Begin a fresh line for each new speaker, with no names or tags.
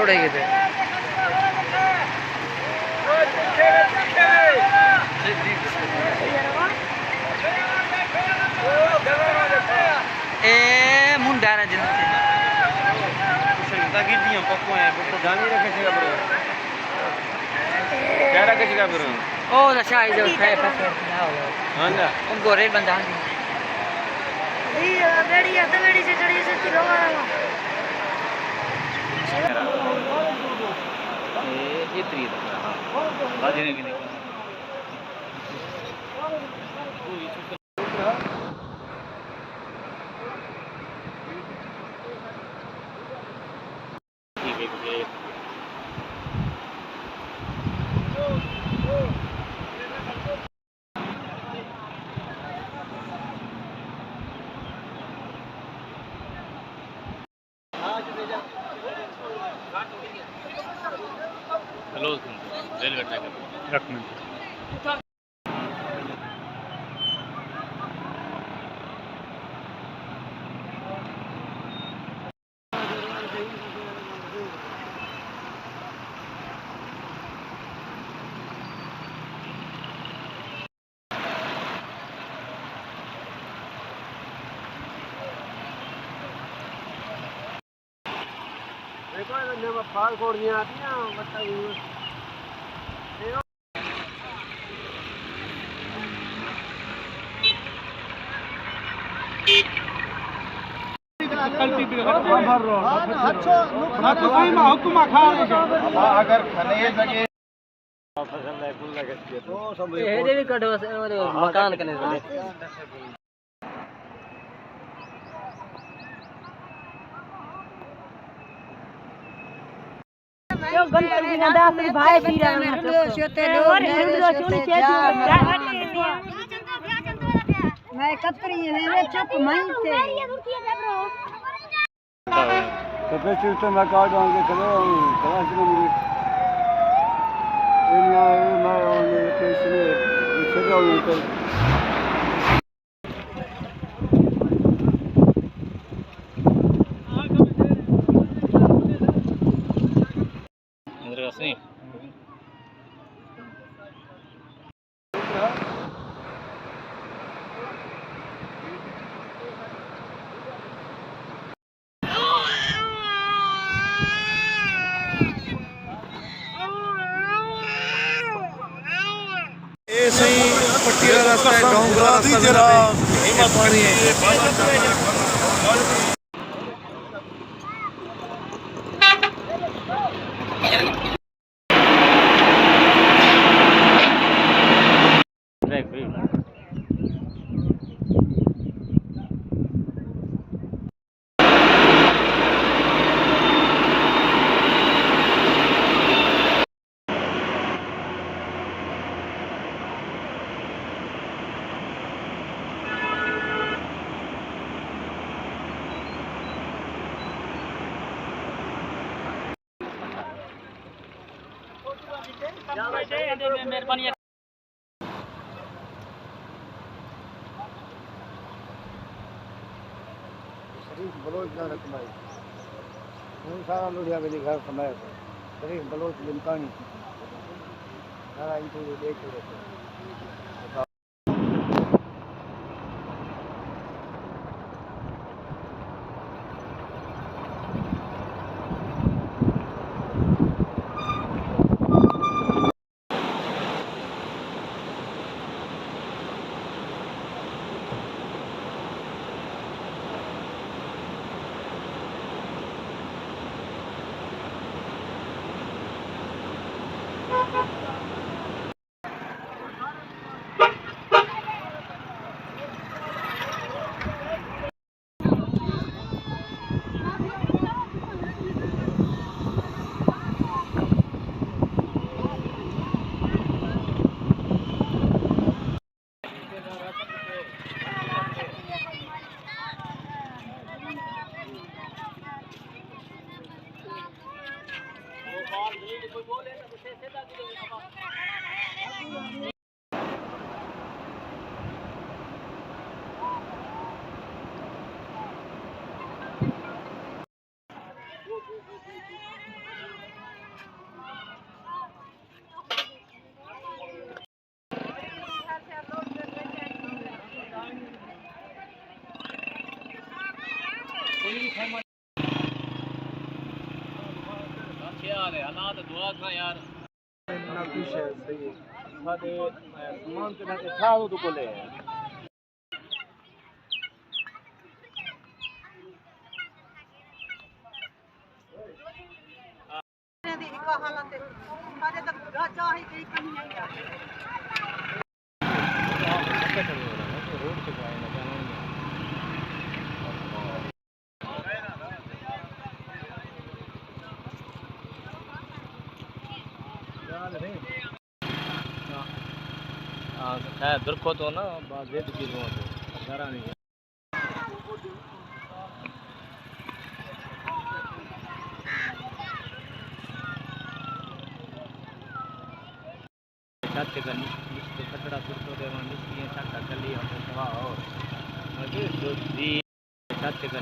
उड़े गए थे ए मुंडा ना जिनसे
ताकि दिया पक्को है तो जान ही रखे जगह पर क्या रखे जगह पर
ओ नशा है जो है पकड़ ना हो
हां ना
उन गोरे बंदा
ये गाड़ी है तो गाड़ी से चढ़ी से चिलो
ये तरीक हां बाजी ने की हेलो रेलवे ट्रैक एक मिनट देखो जब फाल कोड़ियां आती हैं बट्टा अगर खने सके
मकान कने
जो गंतर की नदा से भाई भी शोते लोग मैं कतरी ने चुप मई थे
तो फिर चुप मैं काट आऊंगे चलो क्लास में मैं इसमें चले आऊंगा Sim.
ये सही पट्टी का रास्ता है गांव का रास्ता पानी है
मेहरबानी
शरीफ बलोच ना रखना सारा लुधिया के घर समय शरीफ बलोच लिमकानी सारा इनको देख रहे
ना कुछ है सही है सादे सामान के ना था वो तो बोले रोड से आए ना हाँ दुर्खो तो ना बाजेद की लो तो घरा नहीं छत का निश्चित कचड़ा सुरतो देवा निश्चित छत कली हम सवा और मजे जो दी छत का